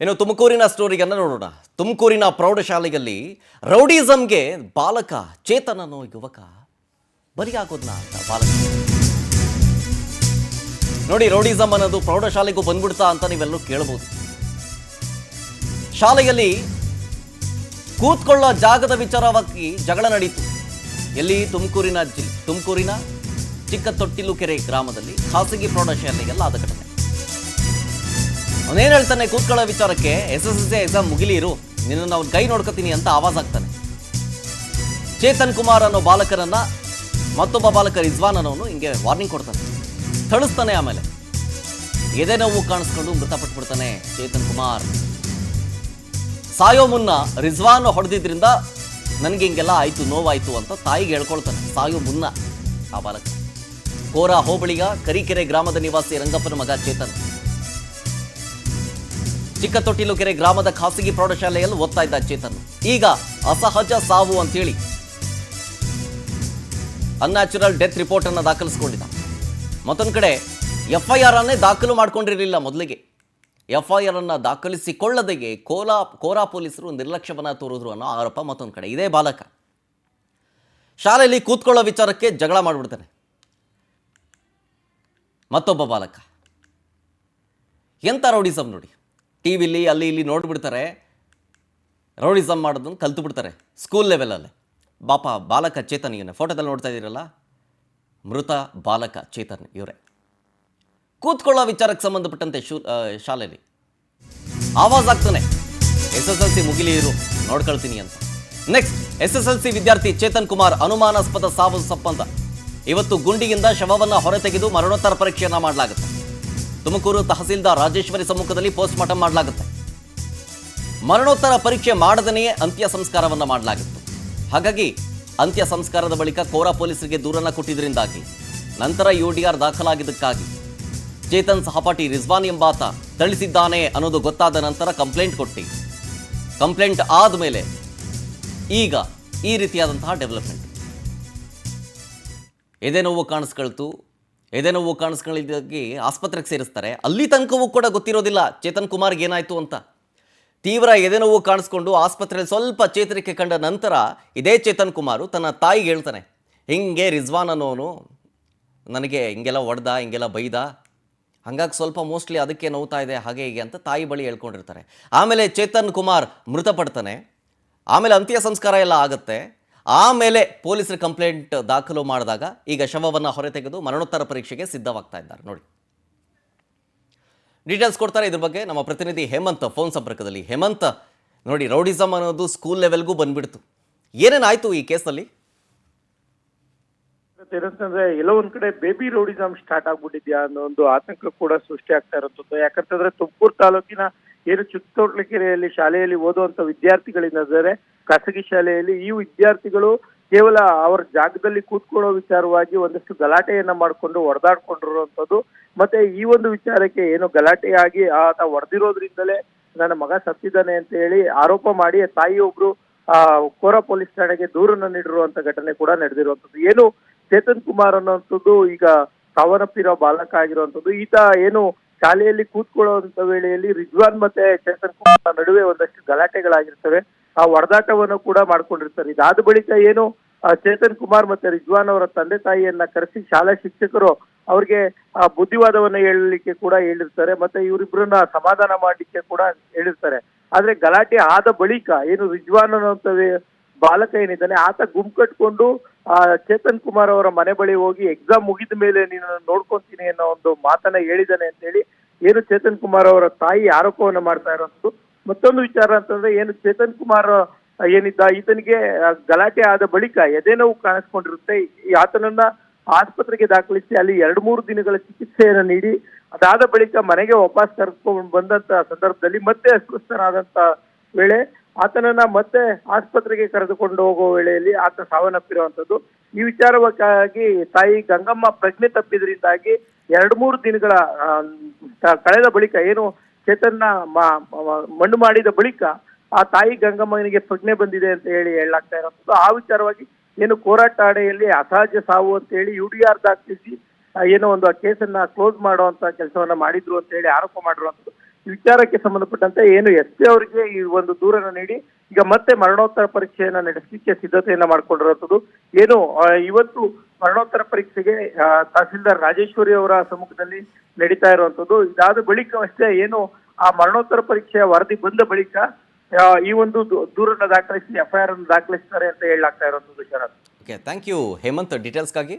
ಇನ್ನು ತುಮಕೂರಿನ ಸ್ಟೋರಿಯನ್ನು ನೋಡೋಣ. ತುಮಕೂರಿನ ಪ್ರೌಢಶಾಲೆಯಲ್ಲಿ ರೌಡಿಸಂಗೆ ಬಾಲಕ ಚೇತನ್ ಅನ್ನೋ ಯುವಕ ಬಲಿಯಾಗೋದ್ನ ಅಂತ ಬಾಲಕ ನೋಡಿ. ರೌಡಿಸಂ ಅನ್ನೋದು ಪ್ರೌಢಶಾಲೆಗೂ ಬಂದ್ಬಿಡ್ತಾ ಅಂತ ನೀವೆಲ್ಲರೂ ಕೇಳಬಹುದು. ಶಾಲೆಯಲ್ಲಿ ಕೂತ್ಕೊಳ್ಳೋ ಜಾಗದ ವಿಚಾರವಾಗಿ ಜಗಳ ನಡೀತು. ಎಲ್ಲಿ? ತುಮಕೂರಿನ ಚಿಕ್ಕ ತೊಟ್ಟಿಲು ಕೆರೆ ಗ್ರಾಮದಲ್ಲಿ ಖಾಸಗಿ ಪ್ರೌಢಶಾಲೆಗೆಲ್ಲ ಆದ ಘಟನೆ. ಅವನೇನು ಹೇಳ್ತಾನೆ ಕೂತ್ಕೊಳ್ಳೋ ವಿಚಾರಕ್ಕೆ, SSLC ಎಕ್ಸಾಮ್ ಮುಗಿಲಿರು, ನಿನ್ನ ಅವ್ನ ಕೈ ನೋಡ್ಕೋತೀನಿ ಅಂತ ಆವಾಜ್ ಆಗ್ತಾನೆ. ಚೇತನ್ ಕುಮಾರ್ ಅನ್ನೋ ಬಾಲಕರನ್ನ ಮತ್ತೊಬ್ಬ ಬಾಲಕ ರಿಜ್ವಾನ್ ಅನ್ನೋನು ಹಿಂಗೆ ವಾರ್ನಿಂಗ್ ಕೊಡ್ತಾನೆ, ಥಳಿಸ್ತಾನೆ. ಆಮೇಲೆ ಎದೆ ನೋವು ಕಾಣಿಸ್ಕೊಂಡು ಮೃತಪಟ್ಬಿಡ್ತಾನೆ ಚೇತನ್ ಕುಮಾರ್. ಸಾಯೋ ಮುನ್ನ ರಿಜ್ವಾನ್ ಹೊಡೆದಿದ್ರಿಂದ ನನಗೆ ಹಿಂಗೆಲ್ಲ ಆಯ್ತು, ನೋವಾಯ್ತು ಅಂತ ತಾಯಿಗೆ ಹೇಳ್ಕೊಳ್ತಾನೆ ಸಾಯೋ ಮುನ್ನ ಆ ಬಾಲಕ. ಕೋರಾ ಹೋಬಳಿಯ ಕರಿಕೆರೆ ಗ್ರಾಮದ ನಿವಾಸಿ ರಂಗಪ್ಪನ ಮಗ ಚೇತನ್ ಚಿಕ್ಕ ತೊಟ್ಟಿಲು ಕೆರೆ ಗ್ರಾಮದ ಖಾಸಗಿ ಪ್ರೌಢಶಾಲೆಯಲ್ಲಿ ಓದ್ತಾ ಇದ್ದ ಚೇತನ್ ಈಗ ಅಸಹಜ ಸಾವು ಅಂತೇಳಿ ಅನ್ಯಾಚುರಲ್ ಡೆತ್ ರಿಪೋರ್ಟ್ ಅನ್ನು ದಾಖಲಿಸಿಕೊಂಡಿದ್ದ. ಮತ್ತೊಂದು ಕಡೆ FIR ಅನ್ನೇ ದಾಖಲು ಮಾಡ್ಕೊಂಡಿರಲಿಲ್ಲ. ಮೊದಲಿಗೆ FIR ಅನ್ನ ದಾಖಲಿಸಿಕೊಳ್ಳದೆಯೇ ಕೋರಾ ಪೊಲೀಸರು ನಿರ್ಲಕ್ಷ್ಯವನ್ನ ತೋರಿದ್ರು ಅನ್ನೋ ಆರೋಪ ಮತ್ತೊಂದು ಕಡೆ. ಇದೇ ಬಾಲಕ ಶಾಲೆಯಲ್ಲಿ ಕೂತ್ಕೊಳ್ಳೋ ವಿಚಾರಕ್ಕೆ ಜಗಳ ಮಾಡಿಬಿಡ್ತಾನೆ. ಮತ್ತೊಬ್ಬ ಬಾಲಕ ಎಂಥ ರೌಡಿಸಮ್ ನೋಡಿ. ಟಿವಿಲಿ ಅಲ್ಲಿ ಇಲ್ಲಿ ನೋಡ್ಬಿಡ್ತಾರೆ, ರೌಡಿಸಮ್ ಮಾಡೋದನ್ನು ಕಲ್ತು ಬಿಡ್ತಾರೆ ಸ್ಕೂಲ್ ಲೆವೆಲಲ್ಲಿ. ಬಾಲಕ ಚೇತನ್ ಇವನೇ ಫೋಟೋದಲ್ಲಿ ನೋಡ್ತಾ ಇದ್ದೀರಲ್ಲ, ಮೃತ ಬಾಲಕ ಚೇತನ್ ಇವರೇ. ಕೂತ್ಕೊಳ್ಳೋ ವಿಚಾರಕ್ಕೆ ಸಂಬಂಧಪಟ್ಟಂತೆ ಶಾಲೆಯಲ್ಲಿ ಆವಾಜ್ ಆಗ್ತಾನೆ, SSLC ಮುಗಿಲಿ ಇರು, ನೋಡ್ಕೊಳ್ತೀನಿ ಅಂತ. ನೆಕ್ಸ್ಟ್, SSLC ವಿದ್ಯಾರ್ಥಿ ಚೇತನ್ ಕುಮಾರ್ ಅನುಮಾನಾಸ್ಪದ ಸಾವು ಸಂಬಂಧ ಇವತ್ತು ಗುಂಡಿಯಿಂದ ಶವವನ್ನು ಹೊರತೆಗೆದು ಮರಣೋತ್ತರ ಪರೀಕ್ಷೆಯನ್ನ ಮಾಡಲಾಗುತ್ತೆ. ತುಮಕೂರು ತಹಸೀಲ್ದಾರ್ ರಾಜೇಶ್ವರಿ ಸಮ್ಮುಖದಲ್ಲಿ ಪೋಸ್ಟ್ ಮಾರ್ಟಮ್ ಮಾಡಲಾಗುತ್ತೆ. ಮರಣೋತ್ತರ ಪರೀಕ್ಷೆ ಮಾಡದನೆಯೇ ಅಂತ್ಯ ಸಂಸ್ಕಾರವನ್ನ ಮಾಡಲಾಗಿತ್ತು. ಹಾಗಾಗಿ ಅಂತ್ಯ ಸಂಸ್ಕಾರದ ಬಳಿಕ ಕೋರಾ ಪೊಲೀಸರಿಗೆ ದೂರನ್ನ ಕೊಟ್ಟಿದ್ದರಿಂದಾಗಿ ನಂತರ UDR ದಾಖಲಾಗಿದ್ದಕ್ಕಾಗಿ ಚೇತನ್ ಸಹಪಾಠಿ ರಿಜ್ವಾನ್ ಎಂಬಾತ ಥಳಿಸಿದ್ದಾನೆ ಅನ್ನೋದು ಗೊತ್ತಾದ ನಂತರ ಕಂಪ್ಲೇಂಟ್ ಆದಮೇಲೆ ಈಗ ಈ ರೀತಿಯಾದಂತಹ ಡೆವಲಪ್ಮೆಂಟ್. ಎದೆನೋವು ಕಾಣಿಸ್ಕೊಳ್ಳಿದ್ದಾಗಿ ಆಸ್ಪತ್ರೆಗೆ ಸೇರಿಸ್ತಾರೆ. ಅಲ್ಲಿ ತನಕವೂ ಕೂಡ ಗೊತ್ತಿರೋದಿಲ್ಲ ಚೇತನ್ ಕುಮಾರ್ಗೆ ಏನಾಯ್ತು ಅಂತ. ತೀವ್ರ ಎದೆನೋವು ಕಾಣಿಸ್ಕೊಂಡು ಆಸ್ಪತ್ರೆಯಲ್ಲಿ ಸ್ವಲ್ಪ ಚೇತರಿಕೆ ಕಂಡ ನಂತರ ಇದೇ ಚೇತನ್ ಕುಮಾರು ತನ್ನ ತಾಯಿಗೆ ಹೇಳ್ತಾನೆ, ಹಿಂಗೆ ರಿಜ್ವಾನ್ ಅನ್ನೋನು ನನಗೆ ಹಿಂಗೆಲ್ಲ ಹೊಡೆದ, ಹಿಂಗೆಲ್ಲ ಬೈದ, ಹಾಗಾಗಿ ಸ್ವಲ್ಪ ಮೋಸ್ಟ್ಲಿ ಅದಕ್ಕೆ ನೋವ್ತಾ ಇದೆ, ಹಾಗೆ ಹೀಗೆ ಅಂತ ತಾಯಿ ಬಳಿ ಹೇಳ್ಕೊಂಡಿರ್ತಾರೆ. ಆಮೇಲೆ ಚೇತನ್ ಕುಮಾರ್ ಮೃತಪಡ್ತಾನೆ. ಆಮೇಲೆ ಅಂತ್ಯ ಸಂಸ್ಕಾರ ಎಲ್ಲ ಆಗುತ್ತೆ. ಆಮೇಲೆ ಪೊಲೀಸರು ಕಂಪ್ಲೇಂಟ್ ದಾಖಲು ಮಾಡಿದಾಗ ಈಗ ಶವವನ್ನು ಹೊರತೆಗೆದು ಮರಣೋತ್ತರ ಪರೀಕ್ಷೆಗೆ ಸಿದ್ಧವಾಗ್ತಾ ಇದ್ದಾರೆ. ನೋಡಿ, ಡೀಟೇಲ್ಸ್ ಕೊಡ್ತಾರೆ ಇದ್ರ ಬಗ್ಗೆ ನಮ್ಮ ಪ್ರತಿನಿಧಿ ಹೇಮಂತ್ ಫೋನ್ ಸಂಪರ್ಕದಲ್ಲಿ. ಹೇಮಂತ್, ನೋಡಿ, ರೌಡಿಸಮ್ ಅನ್ನೋದು ಸ್ಕೂಲ್ ಲೆವೆಲ್ಗೂ ಬಂದ್ಬಿಡ್ತು. ಏನೇನಾಯ್ತು ಈ ಕೇಸಲ್ಲಿ? ಏನಂತಂದ್ರೆ ಎಲ್ಲೋ ಒಂದ್ ಕಡೆ ಬೇಬಿ ರೌಡಿಸಮ್ ಸ್ಟಾರ್ಟ್ ಆಗ್ಬಿಟ್ಟಿದ್ಯಾ ಅನ್ನೋ ಒಂದು ಆತಂಕ ಕೂಡ ಸೃಷ್ಟಿ ಆಗ್ತಾ ಇರುವಂತದ್ದು. ಯಾಕಂತಂದ್ರೆ ತುಮಕೂರು ತಾಲೂಕಿನ ಏನು ಚಿಕ್ಕತೊಟ್ಲಕೆರೆಯಲ್ಲಿ ಶಾಲೆಯಲ್ಲಿ ಓದುವಂತ ವಿದ್ಯಾರ್ಥಿಗಳಿದ್ದಾರೆ ಖಾಸಗಿ ಶಾಲೆಯಲ್ಲಿ. ಈ ವಿದ್ಯಾರ್ಥಿಗಳು ಕೇವಲ ಅವರ ಜಾಗದಲ್ಲಿ ಕೂತ್ಕೊಳ್ಳೋ ವಿಚಾರವಾಗಿ ಒಂದಷ್ಟು ಗಲಾಟೆಯನ್ನ ಮಾಡಿಕೊಂಡು ಹೊಡೆದಾಡ್ಕೊಂಡಿರುವಂತದ್ದು. ಮತ್ತೆ ಈ ಒಂದು ವಿಚಾರಕ್ಕೆ ಏನು ಗಲಾಟೆಯಾಗಿ ಆತ ಹೊಡೆದಿರೋದ್ರಿಂದಲೇ ನನ್ನ ಮಗ ಸತ್ತಿದ್ದಾನೆ ಅಂತ ಹೇಳಿ ಆರೋಪ ಮಾಡಿ ತಾಯಿಯೊಬ್ರು ಕೋರಾ ಪೊಲೀಸ್ ಠಾಣೆಗೆ ದೂರನ್ನ ನೀಡಿರುವಂತ ಘಟನೆ ಕೂಡ ನಡೆದಿರುವಂತದ್ದು. ಏನು ಚೇತನ್ ಕುಮಾರ್ ಅನ್ನುವಂಥದ್ದು ಈಗ ಸಾವನ್ನಪ್ಪಿರೋ ಬಾಲಕ ಆಗಿರುವಂತದ್ದು. ಈತ ಏನು ಶಾಲೆಯಲ್ಲಿ ಕೂತ್ಕೊಳ್ಳುವಂತ ವೇಳೆಯಲ್ಲಿ ರಿಜ್ವಾನ್ ಮತ್ತೆ ಚೇತನ್ ಕುಮಾರ್ ನಡುವೆ ಒಂದಷ್ಟು ಗಲಾಟೆಗಳಾಗಿರ್ತವೆ. ಆ ಹೊಡೆದಾಟವನ್ನು ಕೂಡ ಮಾಡ್ಕೊಂಡಿರ್ತಾರೆ. ಇದಾದ ಬಳಿಕ ಏನು ಚೇತನ್ ಕುಮಾರ್ ಮತ್ತೆ ರಿಜ್ವಾನ್ ಅವರ ತಂದೆ ತಾಯಿಯನ್ನ ಕರೆಸಿ ಶಾಲಾ ಶಿಕ್ಷಕರು ಅವ್ರಿಗೆ ಬುದ್ಧಿವಾದವನ್ನ ಹೇಳಲಿಕ್ಕೆ ಕೂಡ ಹೇಳಿರ್ತಾರೆ. ಮತ್ತೆ ಇವರಿಬ್ಬರನ್ನ ಸಮಾಧಾನ ಮಾಡ್ಲಿಕ್ಕೆ ಕೂಡ ಹೇಳಿರ್ತಾರೆ. ಆದ್ರೆ ಗಲಾಟೆ ಆದ ಬಳಿಕ ಏನು ರಿಜ್ವಾನ್ ಅನ್ನುವಂತ ಬಾಲಕ ಏನಿದ್ದಾನೆ ಆತ ಗುಂಪು ಕಟ್ಕೊಂಡು ಚೇತನ್ ಕುಮಾರ್ ಅವರ ಮನೆ ಬಳಿ ಹೋಗಿ ಎಕ್ಸಾಮ್ ಮುಗಿದ ಮೇಲೆ ನೀನು ನೋಡ್ಕೊಂತೀನಿ ಅನ್ನೋ ಒಂದು ಮಾತನ್ನ ಹೇಳಿದ್ದಾನೆ ಅಂತ ಹೇಳಿ ಏನು ಚೇತನ್ ಕುಮಾರ್ ಅವರ ತಾಯಿ ಆರೋಪವನ್ನ ಮಾಡ್ತಾ ಇರೋದು. ಮತ್ತೊಂದು ವಿಚಾರ ಅಂತಂದ್ರೆ ಏನು ಚೇತನ್ ಕುಮಾರ್ ಏನಿದ್ದ ಈತನಿಗೆ ಗಲಾಟೆ ಆದ ಬಳಿಕ ಎದೆನೋವು ಕಾಣಿಸ್ಕೊಂಡಿರುತ್ತೆ. ಆತನನ್ನ ಆಸ್ಪತ್ರೆಗೆ ದಾಖಲಿಸಿ ಅಲ್ಲಿ 2-3 ದಿನಗಳ ಚಿಕಿತ್ಸೆಯನ್ನು ನೀಡಿ ಅದಾದ ಬಳಿಕ ಮನೆಗೆ ವಾಪಸ್ ಕರ್ಕೊಂಡು ಬಂದಂತ ಸಂದರ್ಭದಲ್ಲಿ ಮತ್ತೆ ಅಸ್ವಸ್ಥನಾದಂತ ವೇಳೆ ಆತನನ್ನ ಮತ್ತೆ ಆಸ್ಪತ್ರೆಗೆ ಕರೆದುಕೊಂಡು ಹೋಗುವ ವೇಳೆಯಲ್ಲಿ ಆತ ಸಾವನ್ನಪ್ಪಿರುವಂತದ್ದು. ಈ ವಿಚಾರವಾಗಿ ತಾಯಿ ಗಂಗಮ್ಮ ಪ್ರಜ್ಞೆ ತಪ್ಪಿದ್ರಿಂದಾಗಿ 2-3 ದಿನಗಳ ಕಳೆದ ಬಳಿಕ ಏನು ಚೇತನ್ನ ಮಣ್ಣು ಮಾಡಿದ ಬಳಿಕ ಆ ತಾಯಿ ಗಂಗಮ್ಮನಿಗೆ ಪ್ರಜ್ಞೆ ಬಂದಿದೆ ಅಂತ ಹೇಳಿ ಹೇಳಲಾಗ್ತಾ ಇರೋದು. ಆ ವಿಚಾರವಾಗಿ ಏನು ಕೋರಾ ಠಾಣೆಯಲ್ಲಿ ಅಸಹಜ ಸಾವು ಅಂತ ಹೇಳಿ UDR ದಾಖಲಿಸಿ ಏನೋ ಒಂದು ಕೇಸನ್ನ ಕ್ಲೋಸ್ ಮಾಡುವಂತ ಕೆಲಸವನ್ನ ಮಾಡಿದ್ರು ಅಂತ ಹೇಳಿ ಆರೋಪ ಮಾಡಿರುವಂತದ್ದು. ಈ ವಿಚಾರಕ್ಕೆ ಸಂಬಂಧಪಟ್ಟಂತೆ ಏನು SP ಅವರಿಗೆ ಈ ಒಂದು ದೂರನ್ನು ನೀಡಿ ಈಗ ಮತ್ತೆ ಮರಣೋತ್ತರ ಪರೀಕ್ಷೆಯನ್ನ ನಡೆಸಲಿಕ್ಕೆ ಸಿದ್ಧತೆಯನ್ನ ಮಾಡ್ಕೊಂಡಿರುವಂತದ್ದು. ಏನು ಇವತ್ತು ಮರಣೋತ್ತರ ಪರೀಕ್ಷೆಗೆ ತಹಸೀಲ್ದಾರ್ ರಾಜೇಶ್ವರಿ ಅವರ ಸಮ್ಮುಖದಲ್ಲಿ ನಡೀತಾ ಇರುವಂತದ್ದು. ಇದಾದ ಬಳಿಕವಷ್ಟೇ ಏನು ಆ ಮರಣೋತ್ತರ ಪರೀಕ್ಷೆಯ ವರದಿ ಬಂದ ಬಳಿಕ ಈ ಒಂದು ದೂರನ್ನ ದಾಖಲಿಸಿ FIR ಅನ್ನು ದಾಖಲಿಸ್ತಾರೆ ಅಂತ ಹೇಳಲಾಗ್ತಾ ಇರುವಂತದ್ದು. ಶರತ್, ಓಕೆ, ಥ್ಯಾಂಕ್ ಯು ಹೇಮಂತ್ ಡೀಟೇಲ್ಸ್ಗಾಗಿ.